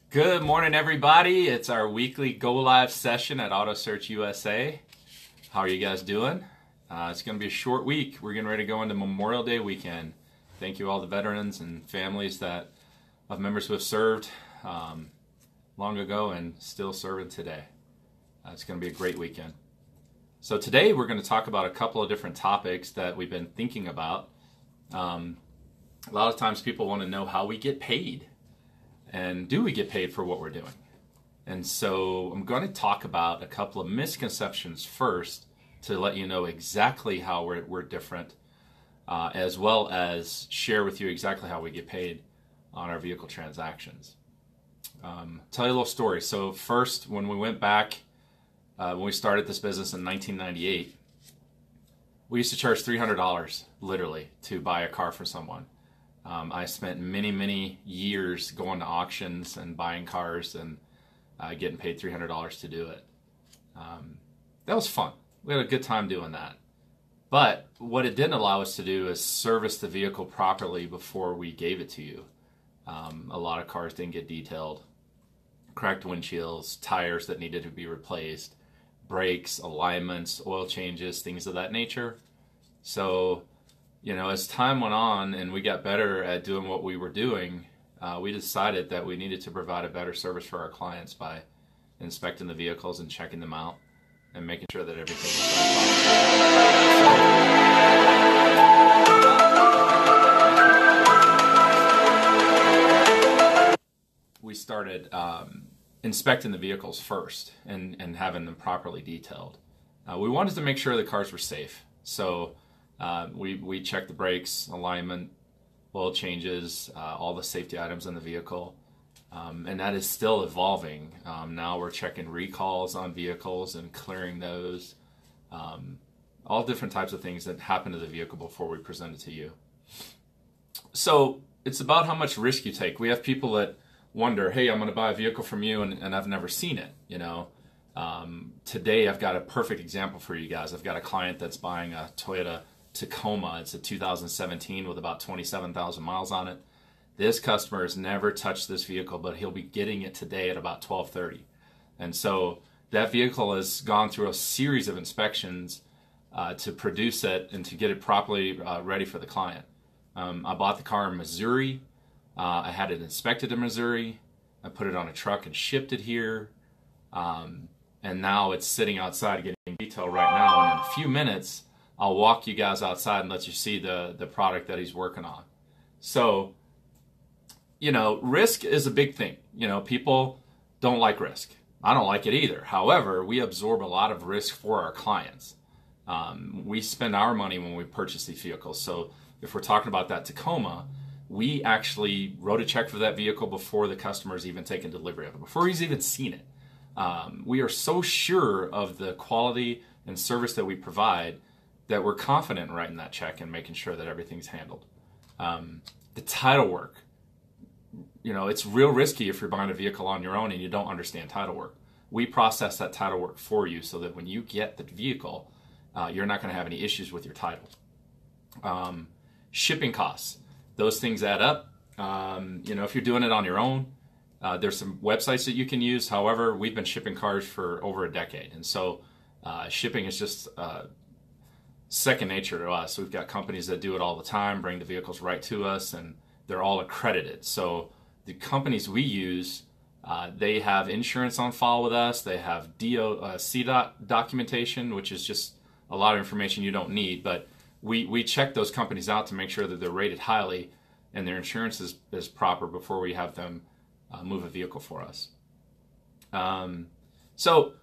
Good morning, everybody. It's our weekly Go Live session at Auto Search USA. How are you guys doing? It's going to be a short week. We're getting ready to go into Memorial Day weekend. Thank you all the veterans and families of members who have served long ago and still serving today. It's going to be a great weekend. So today we're going to talk about a couple of different topics that we've been thinking about. A lot of times people want to know how we get paid. And do we get paid for what we're doing? And so I'm going to talk about a couple of misconceptions first to let you know exactly how we're different, as well as share with you exactly how we get paid on our vehicle transactions. Tell you a little story. So first, when we went back, when we started this business in 1998, we used to charge $300 literally to buy a car for someone. I spent many years going to auctions and buying cars and getting paid $300 to do it. That was fun. We had a good time doing that. But what it didn't allow us to do is service the vehicle properly before we gave it to you. A lot of cars didn't get detailed. Cracked windshields, tires that needed to be replaced, brakes, alignments, oil changes, things of that nature. So, as time went on and we got better at doing what we were doing, we decided that we needed to provide a better service for our clients by inspecting the vehicles and checking them out and making sure that everything was done properly. We started inspecting the vehicles first and having them properly detailed. We wanted to make sure the cars were safe. So we checked the brakes, alignment, oil changes, all the safety items in the vehicle, and that is still evolving. Now we're checking recalls on vehicles and clearing those, all different types of things that happen to the vehicle before we present it to you. So it's about how much risk you take. We have people that wonder, hey, I'm going to buy a vehicle from you and I've never seen it, Today I've got a perfect example for you guys. I've got a client that's buying a Toyota Tacoma. It's a 2017 with about 27,000 miles on it. This customer has never touched this vehicle, but he'll be getting it today at about 12:30. And so that vehicle has gone through a series of inspections to produce it and to get it properly ready for the client. I bought the car in Missouri. I had it inspected in Missouri. I put it on a truck and shipped it here. And now it's sitting outside getting detailed right now. And in a few minutes, I'll walk you guys outside and let you see the product that he's working on. So, risk is a big thing. People don't like risk. I don't like it either. However, we absorb a lot of risk for our clients. We spend our money when we purchase these vehicles. So if we're talking about that Tacoma, we actually wrote a check for that vehicle before the customer's even taken delivery of it, before he's even seen it. We are so sure of the quality and service that we provide that we're confident in writing that check and making sure that everything's handled. The title work, it's real risky if you're buying a vehicle on your own and you don't understand title work. We process that title work for you so that when you get the vehicle, you're not going to have any issues with your title. Shipping costs, those things add up. If you're doing it on your own, there's some websites that you can use. However, we've been shipping cars for over a decade. And so shipping is just second nature to us. We've got companies that do it all the time, bring the vehicles right to us, and they're all accredited. So the companies we use, they have insurance on file with us. They have CDOT documentation, which is just a lot of information you don't need. But we check those companies out to make sure that they're rated highly and their insurance is proper before we have them move a vehicle for us. So,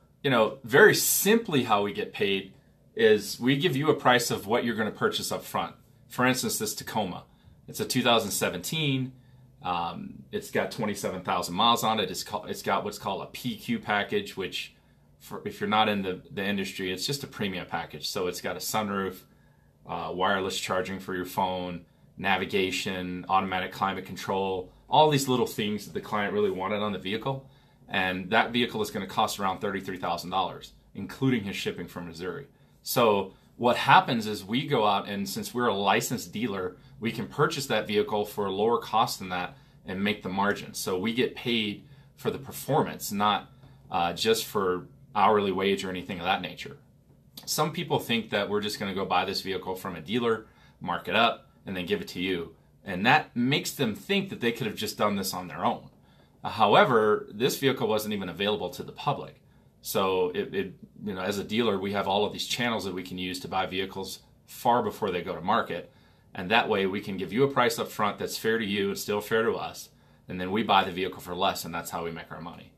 very simply how we get paid is we give you a price of what you're going to purchase up front. For instance, this Tacoma. It's a 2017. It's got 27,000 miles on it. It's got what's called a PQ package, which if you're not in the industry, it's just a premium package. So it's got a sunroof, wireless charging for your phone, navigation, automatic climate control, all these little things that the client really wanted on the vehicle. And that vehicle is going to cost around $33,000, including his shipping from Missouri. So what happens is we go out and since we're a licensed dealer, we can purchase that vehicle for a lower cost than that and make the margin. So we get paid for the performance, not just for hourly wage or anything of that nature. Some people think that we're just going to go buy this vehicle from a dealer, mark it up, and then give it to you. And that makes them think that they could have just done this on their own. However, this vehicle wasn't even available to the public. So as a dealer, we have all of these channels that we can use to buy vehicles far before they go to market. And that way we can give you a price up front that's fair to you and still fair to us. And then we buy the vehicle for less, and that's how we make our money.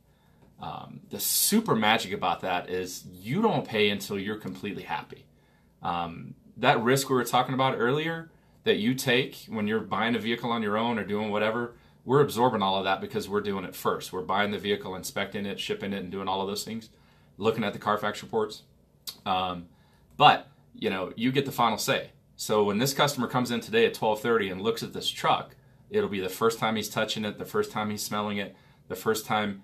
The super magic about that is you don't pay until you're completely happy. That risk we were talking about earlier that you take when you're buying a vehicle on your own or doing whatever, we're absorbing all of that because we're doing it first. We're buying the vehicle, inspecting it, shipping it, and doing all of those things, looking at the Carfax reports. But you get the final say. So when this customer comes in today at 12:30 and looks at this truck, it'll be the first time he's touching it, the first time he's smelling it, the first time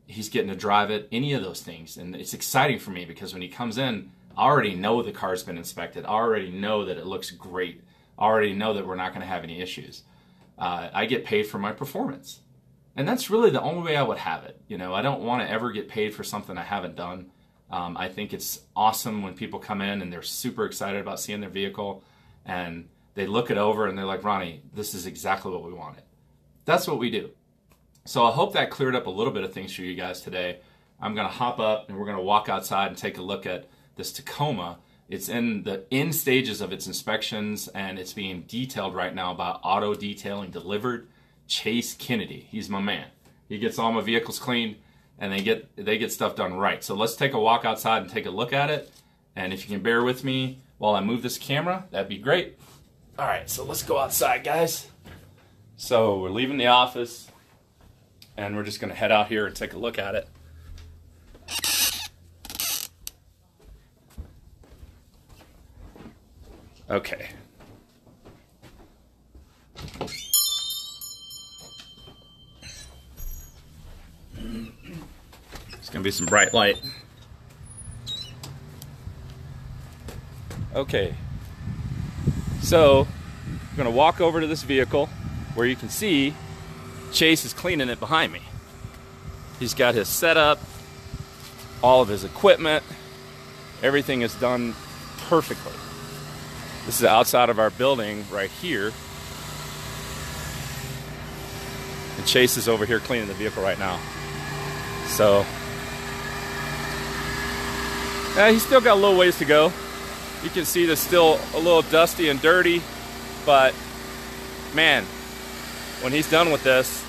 he's getting to drive it, any of those things. And it's exciting for me because when he comes in, I already know the car's been inspected. I already know that it looks great. I already know that we're not going to have any issues. I get paid for my performance. And that's really the only way I would have it. I don't want to ever get paid for something I haven't done. I think it's awesome when people come in and they're super excited about seeing their vehicle and they look it over and they're like, Ronnie, this is exactly what we wanted. That's what we do. So I hope that cleared up a little bit of things for you guys today. I'm going to hop up and we're going to walk outside and take a look at this Tacoma. It's in the end stages of its inspections and it's being detailed right now by Auto Detailing Delivered. Chase Kennedy, he's my man. He gets all my vehicles cleaned and they get stuff done right. So let's take a walk outside and take a look at it. And if you can bear with me while I move this camera, that'd be great. All right, so let's go outside, guys. So we're leaving the office and we're just gonna head out here and take a look at it. Okay. It's gonna be some bright light. Okay. So, I'm gonna walk over to this vehicle where you can see Chase is cleaning it behind me. He's got his setup, all of his equipment, everything is done perfectly. This is outside of our building right here. And Chase is over here cleaning the vehicle right now. So, he's still got a little ways to go. You can see there's still a little dusty and dirty, but man, when he's done with this,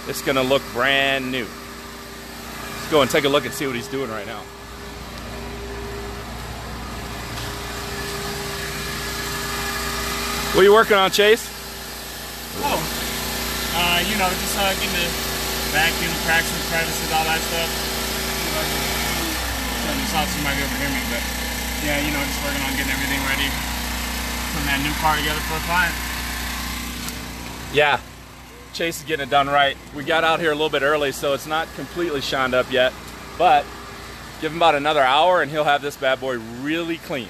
it's gonna look brand new. Let's go and take a look and see what he's doing right now. What are you working on, Chase? Oh, just getting the vacuum, cracks and crevices, all that stuff. You saw somebody over hear me, but yeah, just working on getting everything ready, putting that new car together for a client. Yeah, Chase is getting it done right. We got out here a little bit early, so it's not completely shined up yet, but give him about another hour and he'll have this bad boy really clean.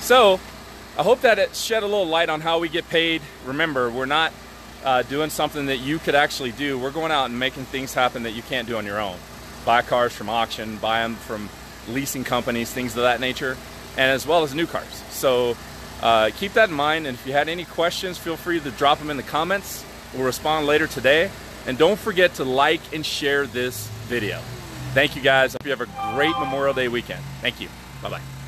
So, I hope that it shed a little light on how we get paid. Remember, we're not doing something that you could actually do. We're going out and making things happen that you can't do on your own. Buy cars from auction, buy them from leasing companies, things of that nature, and as well as new cars. So keep that in mind, and if you had any questions, feel free to drop them in the comments. We'll respond later today. And don't forget to like and share this video. Thank you guys. Hope you have a great Memorial Day weekend. Thank you. Bye-bye.